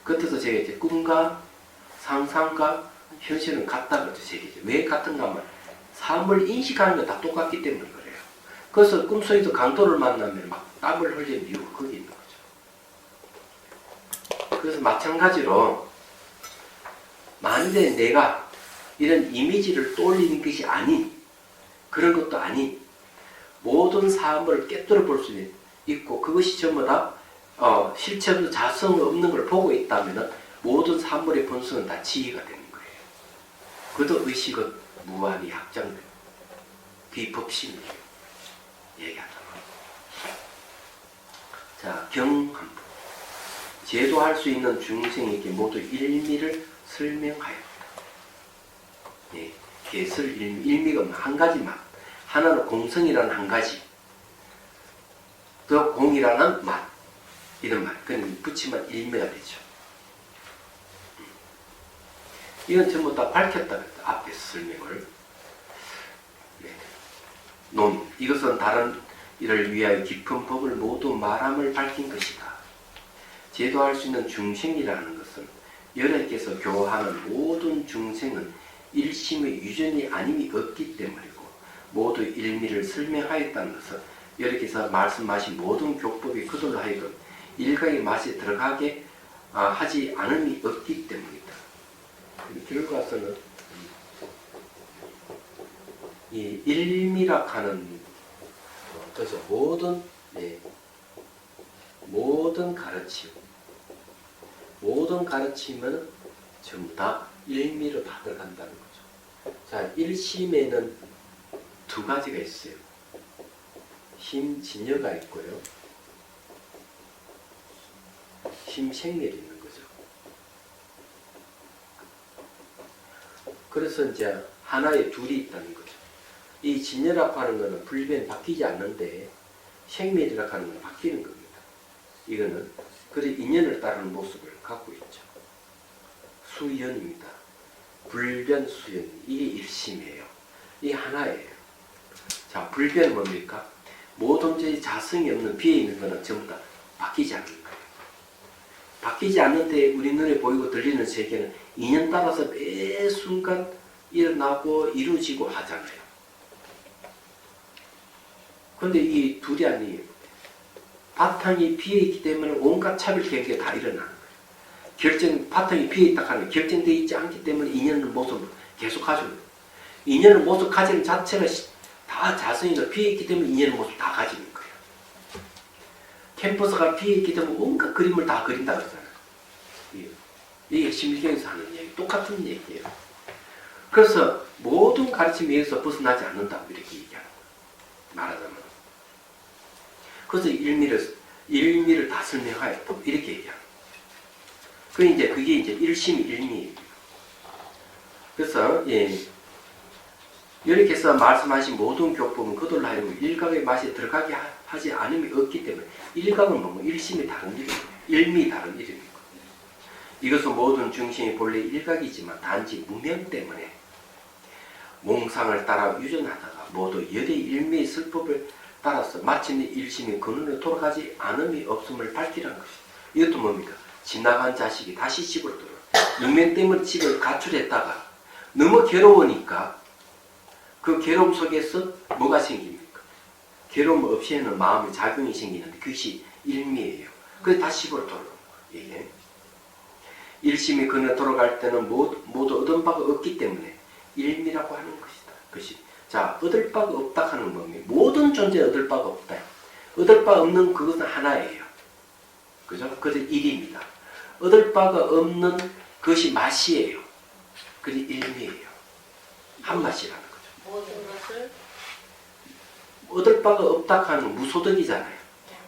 그때도 제가 이제 꿈과 상상과 현실은 같다고 제기죠. 왜 같은가 하면 삶을 인식하는 건 다 똑같기 때문에 그래요. 그래서 꿈속에서 강도를 만나면 막 땀을 흘리는 이유가 거기 있는 거죠. 그래서 마찬가지로 만일에 내가 이런 이미지를 떠올리는 것이 아닌 그런 것도 아닌 모든 사물을 깨뜨려 볼 수 있고 그것이 전부 다 실체도 자성 없는 걸 보고 있다면 모든 사물의 본성은 다 지혜가 되는 거예요. 그도 의식은 무한히 확장돼요. 그게 법심이에요. 얘기하자면. 자, 경한부. 제도할 수 있는 중생에게 모두 일미를 설명하였다. 예, 개설 일미가 한 가지만. 하나는 공성이라는 한 가지. 또 공이라는 맛. 이런 말. 그건 붙이면 일미가 되죠. 이건 전부 다 밝혔다. 앞에서 설명을. 네. 논. 이것은 다른 이를 위하여 깊은 법을 모두 말함을 밝힌 것이다. 제도할 수 있는 중생이라는 것은 여러께서 교화하는 모든 중생은 일심의 유전이 아님이 없기 때문이고 모두 일미를 설명하였다는 것은 여러께서 말씀하신 모든 교법이 그들로 하여금 일각의 맛에 들어가게 하지 않음이 없기 때문이다. 결과서는 이 일미라 하는 그래서 모든 가르침은 전부 다 일미로 다 들어간다는 거죠. 자, 일심에는 두 가지가 있어요. 힘진여가 있고요. 힘생멸이 있는 거죠. 그래서 이제 하나의 둘이 있다는 거죠. 이 진여라고 하는 것은 불변 바뀌지 않는데 생멸이라고 하는 건 바뀌는 겁니다. 이거는 그래 인연을 따르는 모습을 갖고 있죠. 수연입니다. 불변 수연. 이게 일심이에요. 이게 하나예요. 자, 불변은 뭡니까? 모든 죄의 자성이 없는 비에 있는 것은 전부 다 바뀌지 않는 거예요. 바뀌지 않는데 우리 눈에 보이고 들리는 세계는 인연 따라서 매 순간 일어나고 이루어지고 하잖아요. 근데 이 둘이 아니에요. 바탕이 비어있기 때문에 온갖 차별 경계가 다 일어나는 거예요. 바탕이 비어있다 하면 결정되어 있지 않기 때문에 인연을 모습을 계속 가지고 있는 거예요. 인연을 모습 가지는 자체가 다 자성이가 비어있기 때문에 인연을 모습 다 가지는 거예요. 캠퍼스가 비어있기 때문에 온갖 그림을 다 그린다 그러잖아요. 이게 심리경에서 하는 얘기, 똑같은 얘기예요. 그래서 모든 가르침에서 벗어나지 않는다고 이렇게 얘기하는 거예요. 말하자면. 그래서 일미를 다 설명하였다. 이렇게 얘기하는 거예요. 그게 이제 일심 일미예요. 그래서, 여러께서 말씀하신 모든 교법은 그들로 하여금 일각의 맛에 들어가게 하지 않음이 없기 때문에 일각은 뭐고 일심이 다른 이름이에요. 일미 다른 이름이고. 이것은 모든 중심이 본래 일각이지만 단지 무명 때문에 몽상을 따라 유전하다가 모두 열의 일미의 설법을 따라서 마침내 일심이 근원으로 돌아가지 않음이 없음을 밝히라는 것이다. 이것도 뭡니까? 집 나간 자식이 다시 집으로 들어와. 육면 때문에 집을 가출했다가 너무 괴로우니까 그 괴로움 속에서 뭐가 생깁니까? 괴로움 없이 하는 마음의 작용이 생기는데 그것이 일미예요. 그래서 다시 집으로 돌아오는 거예요. 이게. 일심이 그녀 돌아갈 때는 모두 얻은 바가 없기 때문에 일미라고 하는 것이다. 그것이. 자, 얻을 바가 없다 하는 뭡니까? 모든 존재에 얻을 바가 없다. 얻을 바 없는 그것은 하나예요. 그죠? 그것은 일입니다. 얻을 바가 없는 그것이 맛이에요. 그게 일미예요. 한 맛이라는 거죠. 모든 것을 얻을 바가 없다 하는 무소득이잖아요.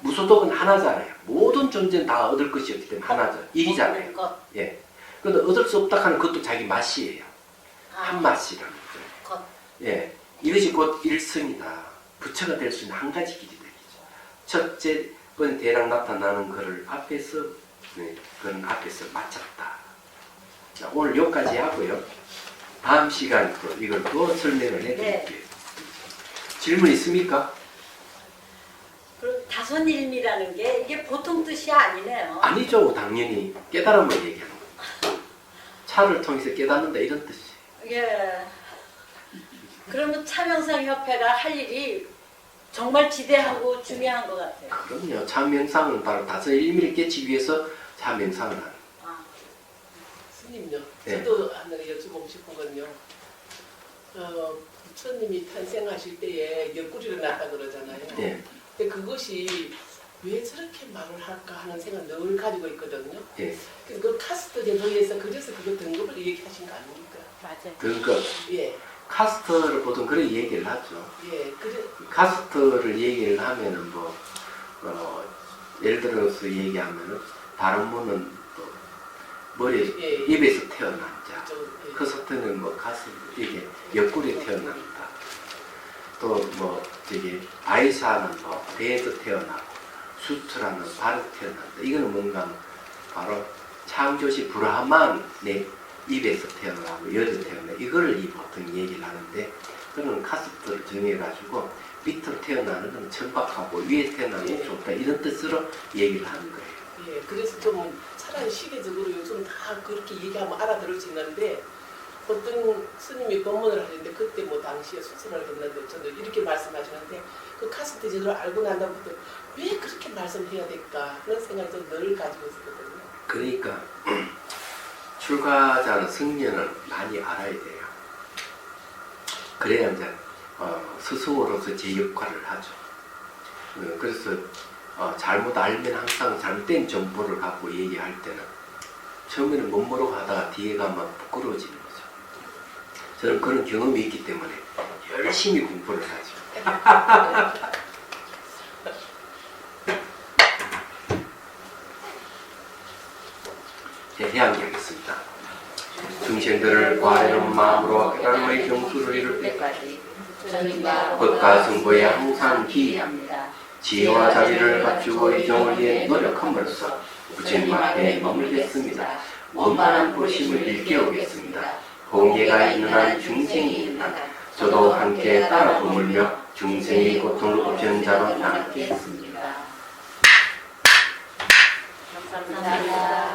무소득은 하나잖아요. 모든 존재는 다 얻을 것이 없기 때문에 하나죠. 일이잖아요. 모든 것, 예. 그런데 얻을 수 없다 하는 그것도 자기 맛이에요. 한 아, 맛이라는 거죠. 것. 예. 이것이 곧 일성이다. 부처가 될 수 있는 한 가지 길이 되겠죠. 첫째 번 대략 나타나는 것을 앞에서, 그런 앞에서 마쳤다. 자, 오늘 여기까지 하고요. 다음 시간에 또 이걸 또 설명을 해드릴게요. 질문 있습니까? 그럼 다선일미라는 게 이게 보통 뜻이 아니네요. 아니죠. 당연히 깨달음을 얘기하는 거예요. 차를 통해서 깨닫는다 이런 뜻이에요. 예. 그러면 차명상협회가 할 일이 정말 지대하고 중요한 것 같아요. 그럼요. 차명상은 바로 다선일미를 깨치기 위해서 차명상을 하는 거예요. 아, 스님요. 네. 저도 하나 여쭤보고 싶은 건요. 부처님이 탄생하실 때에 옆구리를 낳았다 그러잖아요. 예. 근데 그것이 왜 저렇게 말을 할까 하는 생각 늘 가지고 있거든요. 예. 그래서 그 카스트 제도에서 그래서 그거 등급을 얘기하신 거 아닙니까? 맞아요. 그러니까 예, 카스트를 보통 그런 얘기를 하죠. 예. 그래, 카스트를 얘기를 하면은 뭐 예를 들어서 얘기하면은 다른 분은 또 머리 예, 예. 입에서 태어난 자, 저, 예. 커스트는 뭐 가슴 이게 옆구리에 태어난다. 또 뭐 저기 바이사는 뭐 배에서 태어나고 수트라는 발에서 태어난다. 이거는 뭔가 하면 바로 창조시 브라만의 입에서 태어나고 열에서 태어나 이거를 이 보통 얘기를 하는데 그런 카스트를 정해가지고 밑으로 태어나는 건 천박하고 위에 태어나는 건 좋다 이런 뜻으로 얘기를 하는 거예요. 예, 그래서 좀 차라리 시대적으로 요즘 다 그렇게 얘기하면 알아들을 수 있는데 어떤 스님이 법문을 하는데 그때 뭐 당시에 수술을 했는데 저도 이렇게 말씀하시는데 그 카스트 제도를 알고 난 다음부터 왜 그렇게 말씀해야 될까 그런 생각이 좀 늘 가지고 있었거든요. 그러니까 출가자는 승려는 많이 알아야 돼요. 그래야 이제 스승으로서 제 역할을 하죠. 그래서 잘못 알면 항상 잘못된 정보를 갖고 얘기할 때는 처음에는 못 모르고 하다가 뒤에 가면 부끄러워지는 거죠. 저는 그런 경험이 있기 때문에 열심히 공부를 하죠. 해양이 하겠습니다. 중생들을 과외로운 마음으로 깨달음의 경수를 이룰 때 때까지 법과 승부에 항상 기이합니다. 지혜와 자비를 갖추고 이정을 위해 노력함으로써 부처님 앞에 머물겠습니다. 원만한 보심을 일깨우겠습니다. 공개가 있는 한 중생이 있는 한 저도 함께 따라 머물며 중생의 고통을 없애는 자로 남겠습니다. 감사합니다.